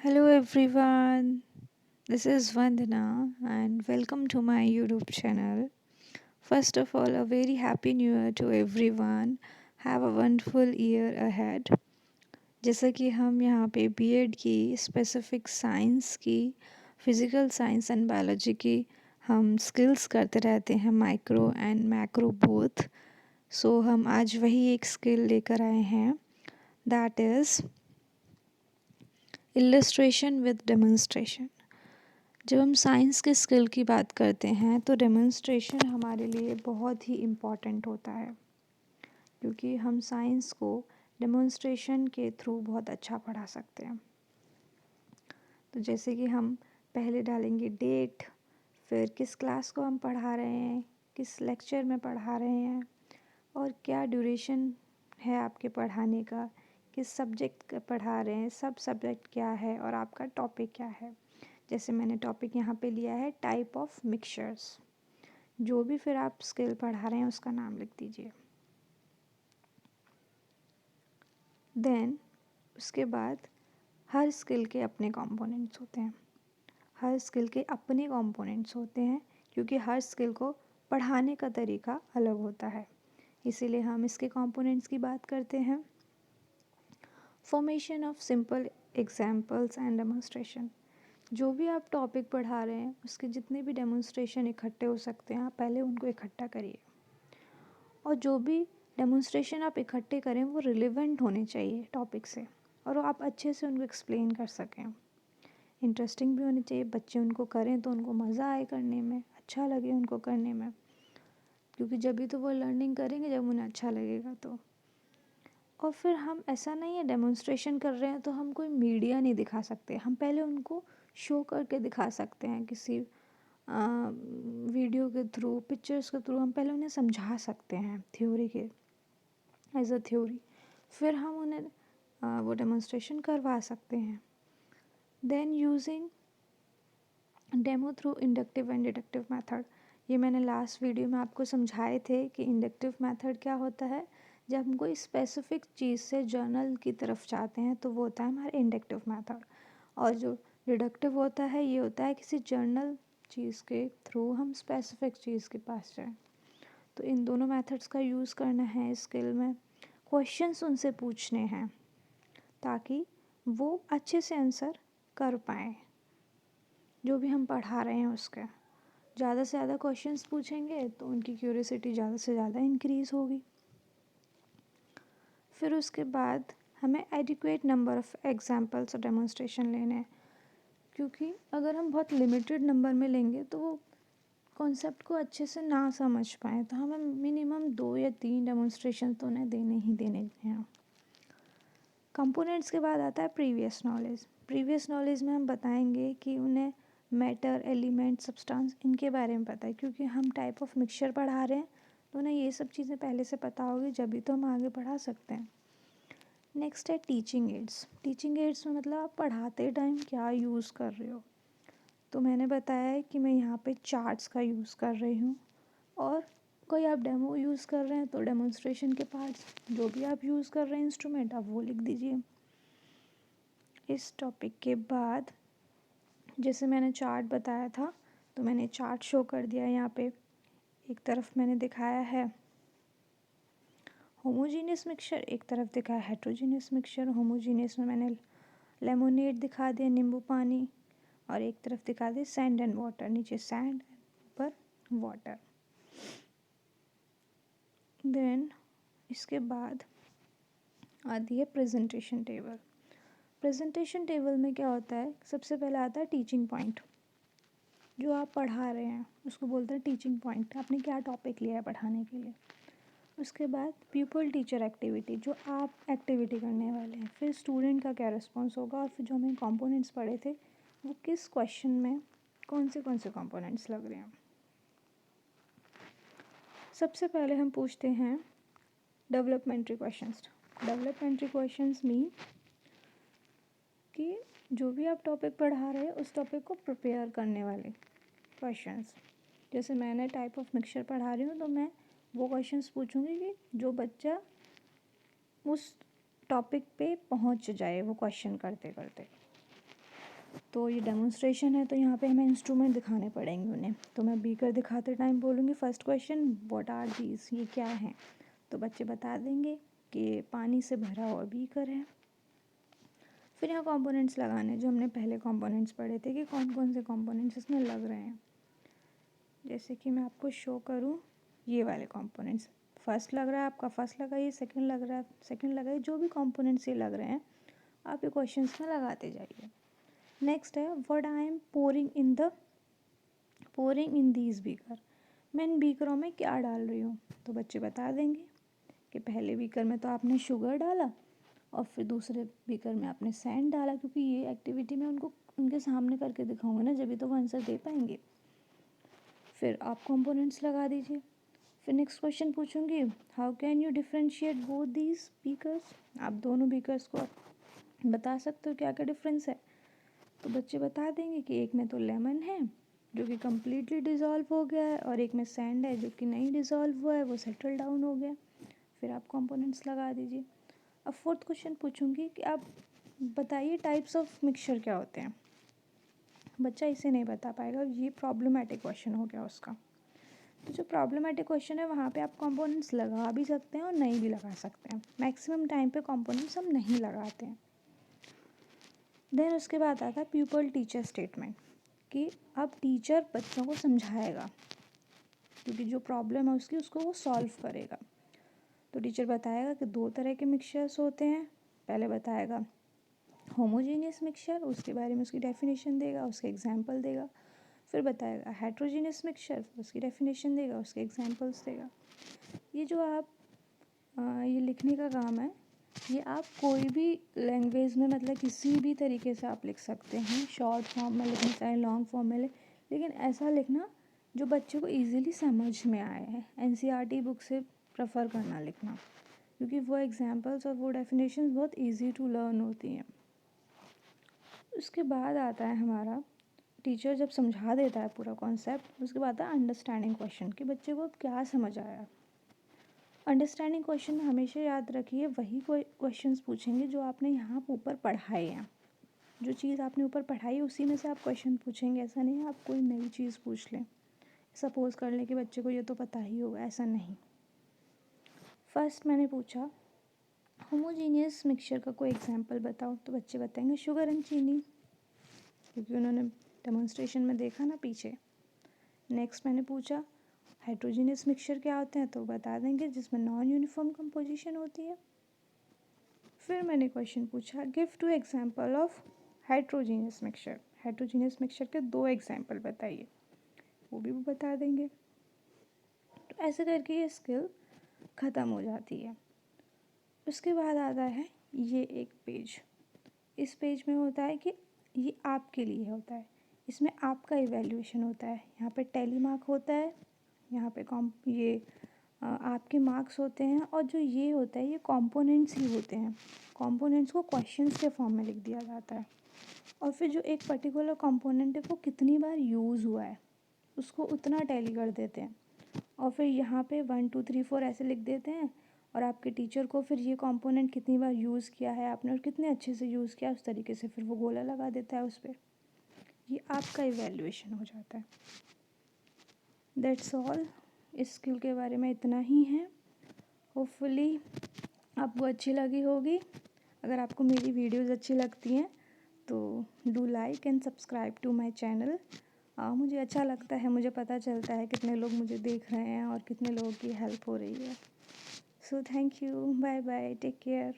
Hello everyone, this is Vandana and welcome to my YouTube channel. First of all, a very happy new year to everyone. Have a wonderful year ahead. जैसा कि हम यहाँ पे BEd की specific science की physical science and biology की हम skills करते रहते हैं माइक्रो एंड मैक्रो बोथ. सो हम आज वही एक स्किल लेकर आए हैं, that is illustration with demonstration. जब हम साइंस के स्किल की बात करते हैं तो डेमोन्स्ट्रेशन हमारे लिए बहुत ही इम्पॉर्टेंट होता है, क्योंकि हम साइंस को डेमोन्स्ट्रेशन के थ्रू बहुत अच्छा पढ़ा सकते हैं. तो जैसे कि हम पहले डालेंगे डेट, फिर किस क्लास को हम पढ़ा रहे हैं, किस लेक्चर में पढ़ा रहे हैं और क्या ड्यूरेशन है आपके पढ़ाने का, किस सब्जेक्ट का पढ़ा रहे हैं, सब सब्जेक्ट क्या है और आपका टॉपिक क्या है. जैसे मैंने टॉपिक यहाँ पे लिया है टाइप ऑफ मिक्सचर्स. जो भी फिर आप स्किल पढ़ा रहे हैं उसका नाम लिख दीजिए. देन उसके बाद हर स्किल के अपने कंपोनेंट्स होते हैं. हर स्किल के अपने कंपोनेंट्स होते हैं क्योंकि हर स्किल को पढ़ाने का तरीका अलग होता है. इसीलिए हम इसके कंपोनेंट्स की बात करते हैं. Formation of simple examples and demonstration. जो भी आप टॉपिक पढ़ा रहे हैं उसके जितने भी डेमोन्स्ट्रेशन इकट्ठे हो सकते हैं आप पहले उनको इकट्ठा करिए, और जो भी डेमोन्स्ट्रेशन आप इकट्ठे करें वो रिलेवेंट होने चाहिए टॉपिक से, और वो आप अच्छे से उनको एक्सप्लेन कर सकें. इंटरेस्टिंग भी होने चाहिए, बच्चे उनको करें तो उनको मज़ा आए करने में, अच्छा लगे उनको करने में, क्योंकि जब भी तो वो लर्निंग करेंगे जब उन्हें अच्छा लगेगा तो. और फिर हम ऐसा नहीं है डेमोन्स्ट्रेशन कर रहे हैं तो हम कोई मीडिया नहीं दिखा सकते, हम पहले उनको शो करके दिखा सकते हैं किसी वीडियो के थ्रू, पिक्चर्स के थ्रू. हम पहले उन्हें समझा सकते हैं थ्योरी के एज अ थ्योरी, फिर हम उन्हें वो डेमोन्स्ट्रेशन करवा सकते हैं. Then using demo through inductive and deductive method. ये मैंने लास्ट वीडियो में आपको समझाए थे कि इंडक्टिव मेथड क्या होता है. जब हम कोई स्पेसिफिक चीज़ से जर्नल की तरफ जाते हैं तो वो होता है हमारा इंडक्टिव मेथड, और जो डिडक्टिव होता है ये होता है किसी जर्नल चीज़ के थ्रू हम स्पेसिफिक चीज़ के पास जाएं. तो इन दोनों मेथड्स का यूज़ करना है स्किल में. क्वेश्चंस उनसे पूछने हैं ताकि वो अच्छे से आंसर कर पाएँ जो भी हम पढ़ा रहे हैं उसके. ज़्यादा से ज़्यादा क्वेश्चंस पूछेंगे तो उनकी क्यूरियोसिटी ज़्यादा से ज़्यादा इंक्रीज़ होगी. फिर उसके बाद हमें एडिक्वेट नंबर ऑफ़ एग्जांपल्स और डेमोन्स्ट्रेशन लेने हैं, क्योंकि अगर हम बहुत लिमिटेड नंबर में लेंगे तो वो कॉन्सेप्ट को अच्छे से ना समझ पाएँ, तो हमें मिनिमम 2 या 3 डेमोन्स्ट्रेशन तो उन्हें देने ही देने हैं. कंपोनेंट्स के बाद आता है प्रीवियस नॉलेज. प्रीवियस नॉलेज में हम बताएंगे कि उन्हें मैटर, एलिमेंट, सब्सटेंस इनके बारे में पता है, क्योंकि हम टाइप ऑफ मिक्सचर पढ़ा रहे हैं तो उन्हें ये सब चीज़ें पहले से पता होगी, जब भी तो हम आगे पढ़ा सकते हैं. नेक्स्ट है टीचिंग एड्स. टीचिंग एड्स में मतलब आप पढ़ाते टाइम क्या यूज़ कर रहे हो. तो मैंने बताया है कि मैं यहाँ पे चार्ट्स का यूज़ कर रही हूँ, और कोई आप डेमो यूज़ कर रहे हैं तो डेमोन्स्ट्रेशन के पार्ट्स जो भी आप यूज़ कर रहे हैं इंस्ट्रूमेंट आप वो लिख दीजिए. इस टॉपिक के बाद जैसे मैंने चार्ट बताया था तो मैंने चार्ट शो कर दिया यहाँ पे. एक तरफ मैंने दिखाया है होमोजीनियस मिक्सचर, एक तरफ दिखाया हेट्रोजीनियस मिक्सचर. होमोजीनियस में मैंने लेमोनेड दिखा दिया, नींबू पानी, और एक तरफ दिखा दिया सैंड एंड वाटर. नीचे सैंड, ऊपर वाटर. देन इसके बाद आती है प्रेजेंटेशन टेबल. प्रेजेंटेशन टेबल में क्या होता है, सबसे पहले आता है टीचिंग पॉइंट. जो आप पढ़ा रहे हैं उसको बोलते हैं टीचिंग पॉइंट. आपने क्या टॉपिक लिया है पढ़ाने के लिए. उसके बाद पीपल टीचर एक्टिविटी, जो आप एक्टिविटी करने वाले हैं. फिर स्टूडेंट का क्या रिस्पॉन्स होगा, और फिर जो हमें कंपोनेंट्स पढ़े थे वो किस क्वेश्चन में कौन से कंपोनेंट्स लग रहे हैं. सबसे पहले हम पूछते हैं developmental questions. Developmental questions mean कि जो भी आप टॉपिक पढ़ा रहे हैं उस टॉपिक को प्रिपेयर करने वाले क्वेश्चंस. जैसे मैंने टाइप ऑफ मिक्सचर पढ़ा रही हूँ तो मैं वो क्वेश्चंस पूछूंगी कि जो बच्चा उस टॉपिक पे पहुँच जाए वो क्वेश्चन करते करते. तो ये डेमोन्स्ट्रेशन है, तो यहाँ पे हमें इंस्ट्रूमेंट दिखाने पड़ेंगे उन्हें। तो मैं बीकर दिखाते टाइम बोलूँगी first question, what are these, ये क्या हैं। तो बच्चे बता देंगे कि पानी से भरा हुआ बीकर है। फिर यहाँ कंपोनेंट्स लगाने, जो हमने पहले कंपोनेंट्स पढ़े थे कि कौन कौन से कंपोनेंट्स इसमें लग रहे हैं। जैसे कि मैं आपको शो करूँ, ये वाले कंपोनेंट्स, फर्स्ट लग रहा है आपका, फर्स्ट लगाइए, सेकंड लग रहा है सेकंड लगाइए, जो भी कंपोनेंट्स ये लग रहे हैं आप ये क्वेश्चंस में लगाते जाइए। नेक्स्ट है what I am pouring in these beaker, मैं इन बीकरों में क्या डाल रही हूँ। तो बच्चे बता देंगे कि पहले बीकर में तो आपने शुगर डाला और फिर दूसरे बीकर में आपने सैंड डाला, क्योंकि ये एक्टिविटी मैं उनको उनके सामने करके दिखाऊंगा ना, जब भी तो वो आंसर दे पाएंगे। फिर आप कंपोनेंट्स लगा दीजिए। फिर नेक्स्ट क्वेश्चन पूछूंगी, how can you differentiate both these beakers, आप दोनों बीकर्स को बता सकते हो क्या क्या डिफरेंस है। तो बच्चे बता देंगे कि एक में तो लेमन है जो कि कम्प्लीटली डिज़ोल्व हो गया है, और एक में सैंड है जो कि नहीं डिज़ोल्व हुआ है, वो सेटल डाउन हो गया। फिर आप कंपोनेंट्स लगा दीजिए। अब फोर्थ क्वेश्चन पूछूंगी कि आप बताइए टाइप्स ऑफ मिक्सचर क्या होते हैं। बच्चा इसे नहीं बता पाएगा, ये प्रॉब्लमेटिक क्वेश्चन हो गया उसका। तो जो प्रॉब्लमेटिक क्वेश्चन है वहाँ पे आप कंपोनेंट्स लगा भी सकते हैं और नहीं भी लगा सकते हैं। मैक्सिमम टाइम पे कंपोनेंट्स हम नहीं लगाते हैं। देन उसके बाद आता है प्यूपल टीचर स्टेटमेंट, कि अब टीचर बच्चों को समझाएगा, क्योंकि जो प्रॉब्लम है उसको वो सॉल्व करेगा। तो टीचर बताएगा कि दो तरह के मिक्सचर्स होते हैं। पहले बताएगा होमोजीनियस मिक्सचर, उसके बारे में उसकी डेफिनेशन देगा, उसके एग्जांपल देगा। फिर बताएगा हेट्रोजीनियस मिक्सचर, उसकी डेफिनेशन देगा, उसके एग्जांपल्स देगा। ये जो आप ये लिखने का काम है, ये आप कोई भी लैंग्वेज में, मतलब किसी भी तरीके से आप लिख सकते हैं। शॉर्ट फॉर्म में लिखना चाहे लॉन्ग फॉर्म में लेकिन ऐसा लिखना जो बच्चे को इजीली समझ में आए हैं। एनसीईआरटी बुक से प्रेफर करना लिखना, क्योंकि वो एग्जांपल्स और वो डेफिनेशंस बहुत इजी टू लर्न होती हैं। उसके बाद आता है हमारा, टीचर जब समझा देता है पूरा कॉन्सेप्ट, उसके बाद आता है अंडरस्टैंडिंग क्वेश्चन, कि बच्चे को अब क्या समझ आया। अंडरस्टैंडिंग क्वेश्चन में हमेशा याद रखिए वही क्वेश्चंस पूछेंगे जो आपने यहाँ ऊपर पढ़ाए हैं। जो चीज़ आपने ऊपर पढ़ाई उसी में से आप क्वेश्चन पूछेंगे। ऐसा नहीं है आप कोई नई चीज़ पूछ लें, सपोज़ कर लें कि बच्चे को ये तो पता ही होगा, ऐसा नहीं। फर्स्ट मैंने पूछा होमोजीनियस मिक्सचर का कोई एग्जांपल बताओ, तो बच्चे बताएंगे शुगर एंड चीनी, क्योंकि उन्होंने डेमोन्स्ट्रेशन में देखा ना पीछे। नेक्स्ट मैंने पूछा हेट्रोजीनियस मिक्सचर क्या होते हैं, तो बता देंगे जिसमें नॉन यूनिफॉर्म कंपोजिशन होती है। फिर मैंने क्वेश्चन पूछा give 2 example of heterogeneous mixture, heterogeneous mixture के 2 एग्जांपल बताइए, वो भी वो बता देंगे। तो ऐसे करके ये स्किल ख़त्म हो जाती है। उसके बाद आता है ये एक पेज। इस पेज में होता है कि ये आपके लिए होता है, इसमें आपका इवैल्यूएशन होता है। यहाँ पे टैली मार्क होता है, यहाँ पे आपके मार्क्स होते हैं, और जो ये होता है ये कंपोनेंट्स ही होते हैं। कंपोनेंट्स को क्वेश्चंस के फॉर्म में लिख दिया जाता है, और फिर जो एक पर्टिकुलर कंपोनेंट है वो कितनी बार यूज़ हुआ है उसको उतना टैली कर देते हैं, और फिर यहाँ पे 1 2 3 4 ऐसे लिख देते हैं। और आपके टीचर को फिर ये कंपोनेंट कितनी बार यूज़ किया है आपने और कितने अच्छे से यूज़ किया, उस तरीके से फिर वो गोला लगा देता है उस पर। ये आपका इवैल्यूएशन हो जाता है। दैट्स ऑल, इस स्किल के बारे में इतना ही है। होपफुली आपको अच्छी लगी होगी। अगर आपको मेरी वीडियोज़ अच्छी लगती हैं तो do like and subscribe to my channel. मुझे अच्छा लगता है, मुझे पता चलता है कितने लोग मुझे देख रहे हैं और कितने लोगों की हेल्प हो रही है। So thank you, bye bye, take care.